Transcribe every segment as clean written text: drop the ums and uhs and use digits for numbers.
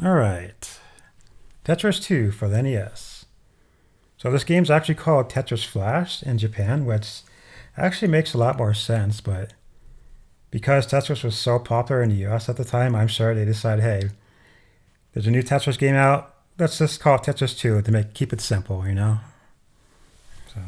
All right, Tetris 2 for the NES. So this game's actually called Tetris Flash in Japan, which actually makes a lot more sense, but because Tetris was so popular in the US at the time, I'm sure they decided, hey, there's a new Tetris game out. Let's just call it Tetris 2 to keep it simple, you know? So,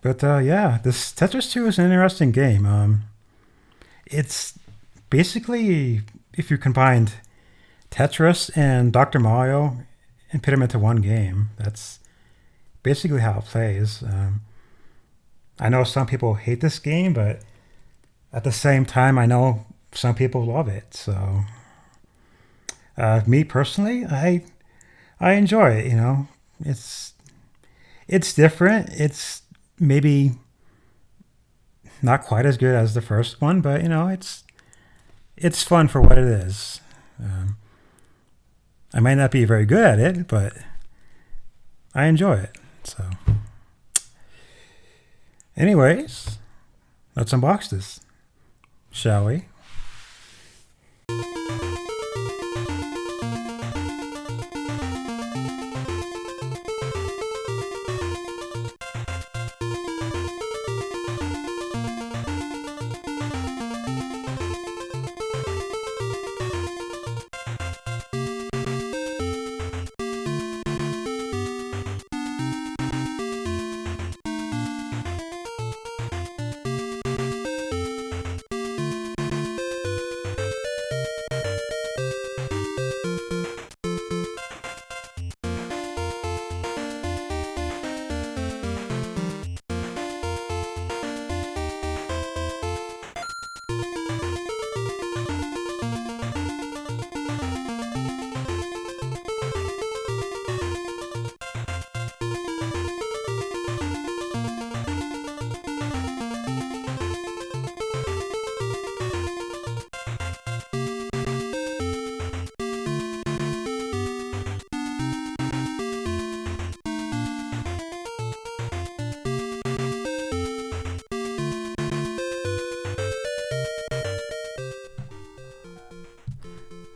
but yeah, this Tetris 2 is an interesting game. It's basically, if you combined Tetris and Dr. Mario and put them into one game, that's basically how it plays. I know some people hate this game, but at the same time, I know some people love it. So, me personally, I enjoy it. You know, it's different. It's maybe not quite as good as the first one, but you know, it's fun for what it is. I might not be very good at it, but I enjoy it. So, anyways, let's unbox this, shall we?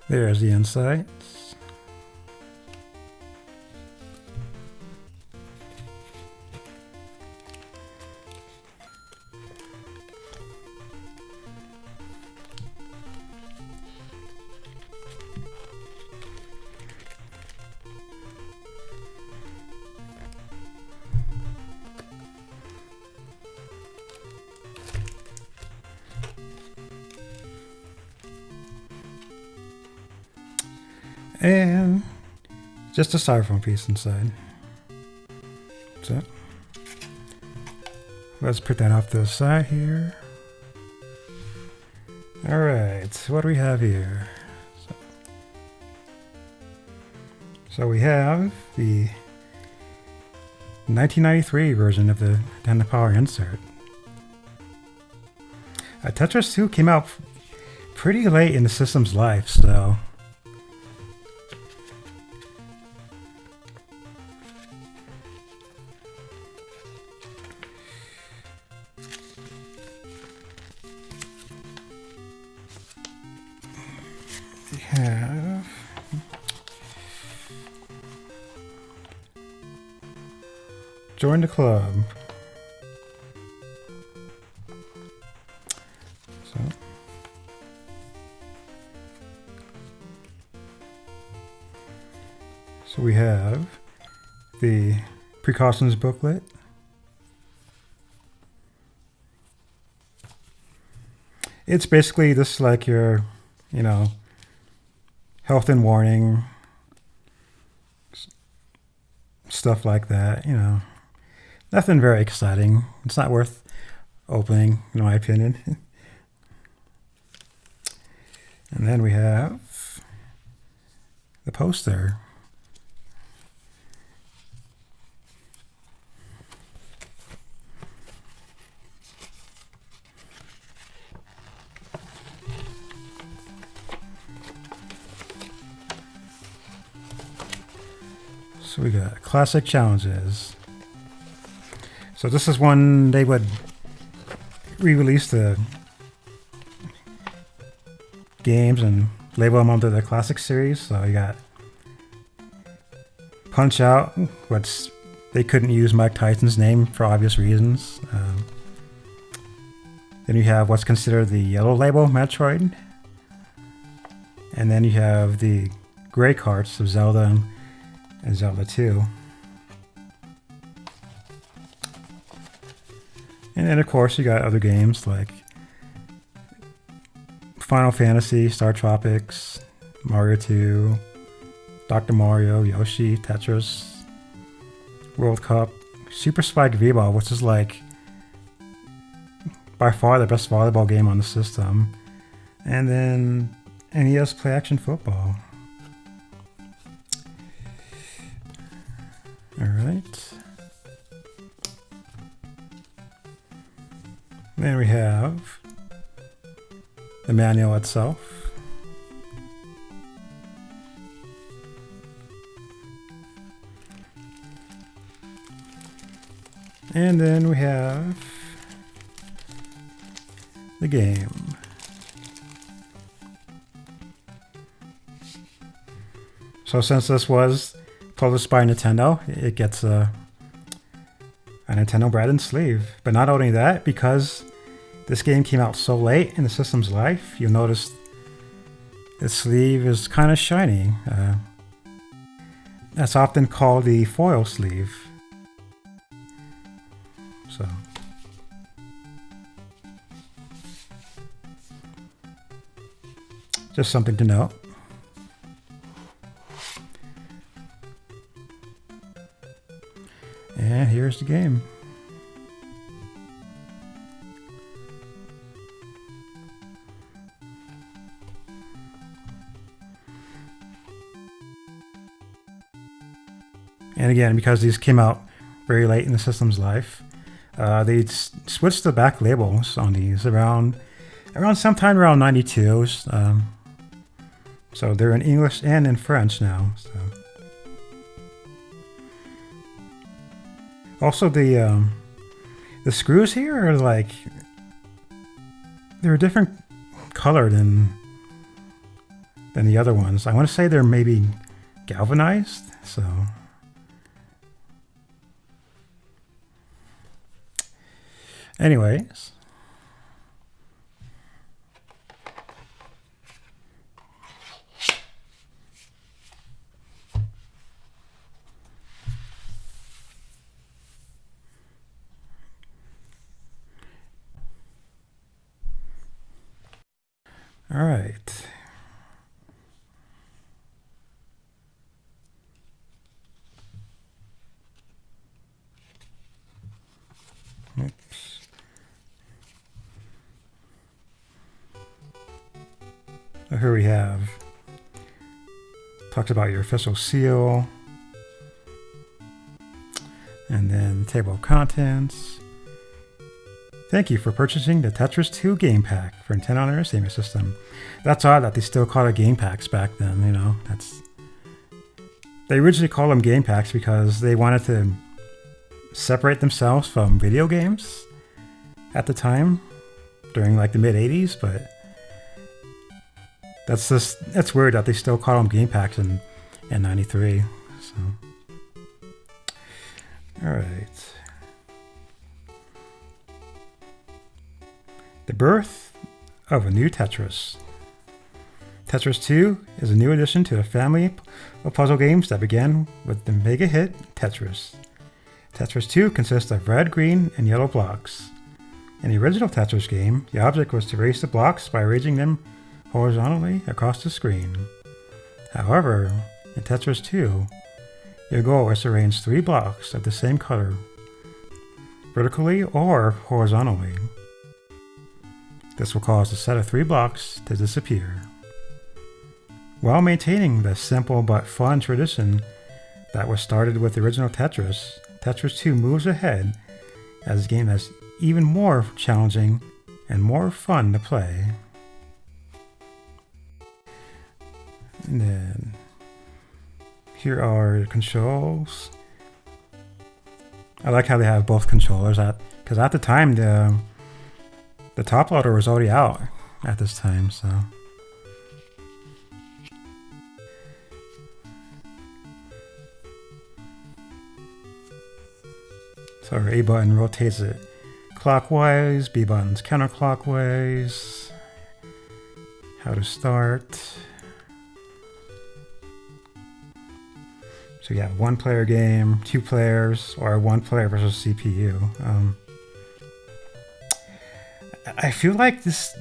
There's the insides. And just a styrofoam piece inside. So let's put that off to the side here. All right, what do we have here? So we have the 1993 version of the Nintendo Power insert. Tetris 2 came out pretty late in the system's life, so we have join the club. So we have the Precautions booklet. It's basically just like your, you know, health and warning, stuff like that, you know. Nothing very exciting. It's not worth opening, in my opinion. And then we have the poster. So we got classic challenges. So this is one they would re-release the games and label them under the classic series. So you got Punch Out, which they couldn't use Mike Tyson's name for obvious reasons. Then you have what's considered the yellow label, Metroid. And then you have the gray carts of Zelda and Zelda 2. And then of course you got other games like Final Fantasy, Star Tropics, Mario 2, Dr. Mario, Yoshi, Tetris, World Cup, Super Spike V-Ball, which is like by far the best volleyball game on the system. And then NES Play Action Football. Alright. Then we have the manual itself. And then we have the game. So since this was published by Nintendo, it gets a Nintendo branded sleeve. But not only that, because this game came out so late in the system's life, you'll notice the sleeve is kind of shiny. That's often called the foil sleeve. So just something to note. And here's the game. And again, because these came out very late in the system's life, they switched the back labels on these around sometime around 92. So they're in English and in French now. So. Also, the screws here are like, they're a different color than the other ones. I want to say they're maybe galvanized. So. Anyways. All right. Oops. So here we have, talks about your official seal, and then the table of contents. Thank you for purchasing the Tetris 2 game pack for Nintendo Entertainment System. That's odd that they still called it game packs back then, you know. They originally called them game packs because they wanted to separate themselves from video games at the time during like the mid 80s, but that's weird that they still call them game packs in 93. So all right. The birth of a new Tetris. Tetris 2 is a new addition to a family of puzzle games that began with the mega hit Tetris. Tetris 2 consists of red, green, and yellow blocks. In the original Tetris game, the object was to erase the blocks by arranging them horizontally across the screen. However, in Tetris 2, your goal is to arrange 3 blocks of the same color, vertically or horizontally. This will cause the set of 3 blocks to disappear. While maintaining the simple but fun tradition that was started with the original Tetris, Tetris 2 moves ahead as a game that's even more challenging and more fun to play. And then here are the controls. I like how they have both controllers, because at the time the top loader was already out at this time, so. So our A button rotates it clockwise, B button's counterclockwise. How to start. So yeah, 1-player game, 2 players, or 1 player versus CPU. I feel like this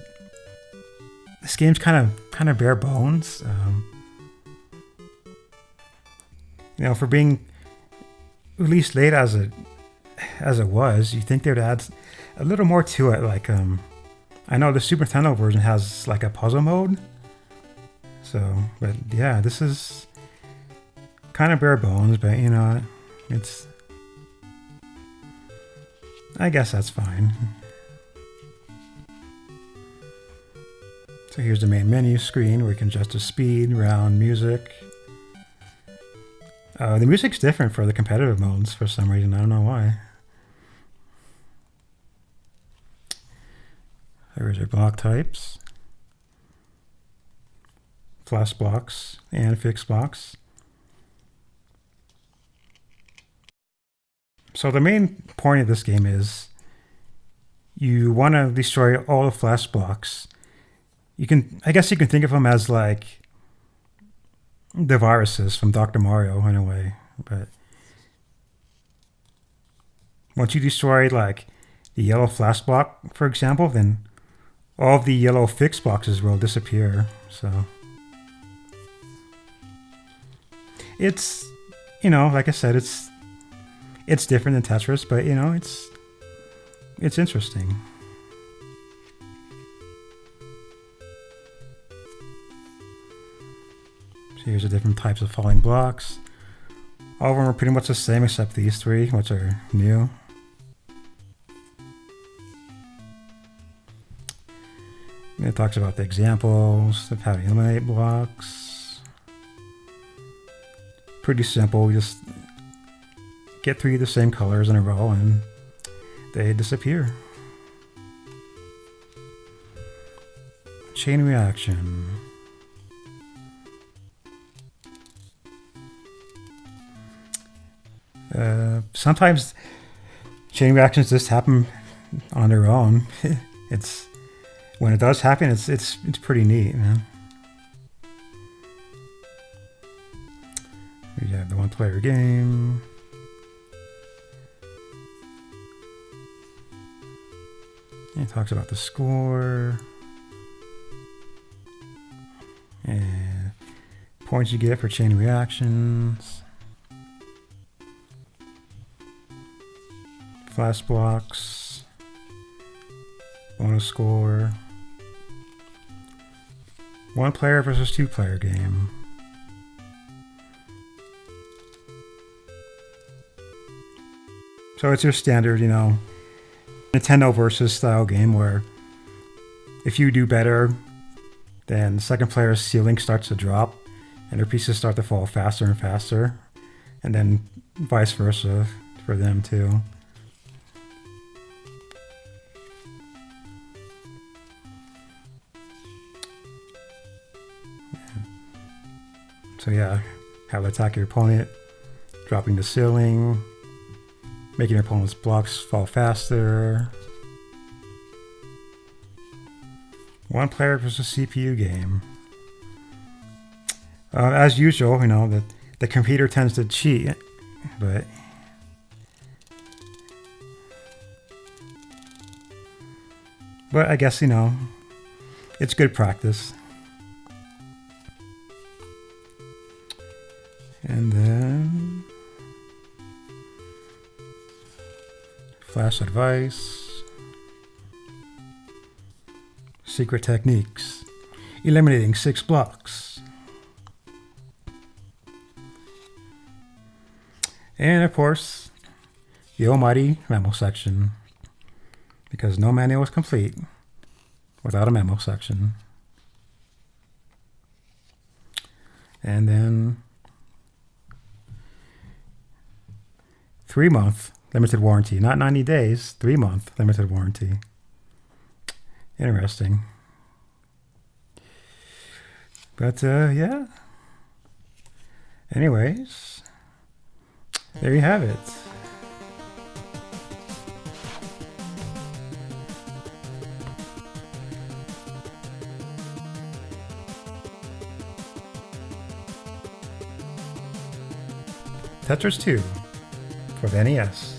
game's kind of bare bones. You know, for being released late as it was, you think they'd add a little more to it. Like I know the Super Nintendo version has like a puzzle mode. So, but yeah, this is kind of bare bones, but you know, I guess that's fine. So here's the main menu screen where you can adjust the speed, round, music. The music's different for the competitive modes for some reason. I don't know why. There's your block types. Flash blocks and fixed blocks. So the main point of this game is you want to destroy all the flash blocks. I guess you can think of them as like the viruses from Dr. Mario in a way. But once you destroy like the yellow flash block, for example, then all of the yellow fixed boxes will disappear. So it's, you know, like I said, it's different than Tetris, but you know, it's interesting. So here's the different types of falling blocks. All of them are pretty much the same except these 3, which are new. And it talks about the examples of how to eliminate blocks. Pretty simple. You just get 3 of the same colors in a row and they disappear. Chain reaction. Sometimes chain reactions just happen on their own. When it does happen, it's pretty neat, man. We have the 1-player game. It talks about the score and points you get for chain reactions. Flash blocks, bonus score, 1-player versus 2-player game. So it's your standard, you know, Nintendo versus style game where if you do better, then the second player's ceiling starts to drop and their pieces start to fall faster and faster, and then vice versa for them too. So yeah, how to attack your opponent, dropping the ceiling, making your opponent's blocks fall faster. 1-player versus CPU game. As usual, you know, the computer tends to cheat, but I guess, you know, it's good practice. And then flash advice, secret techniques, eliminating 6 blocks, and of course the almighty memo section, because no manual is complete without a memo section. And then 3-month limited warranty, not 90 days, 3-month limited warranty. Interesting. But yeah. Anyways, there you have it. Tetris 2 for the NES.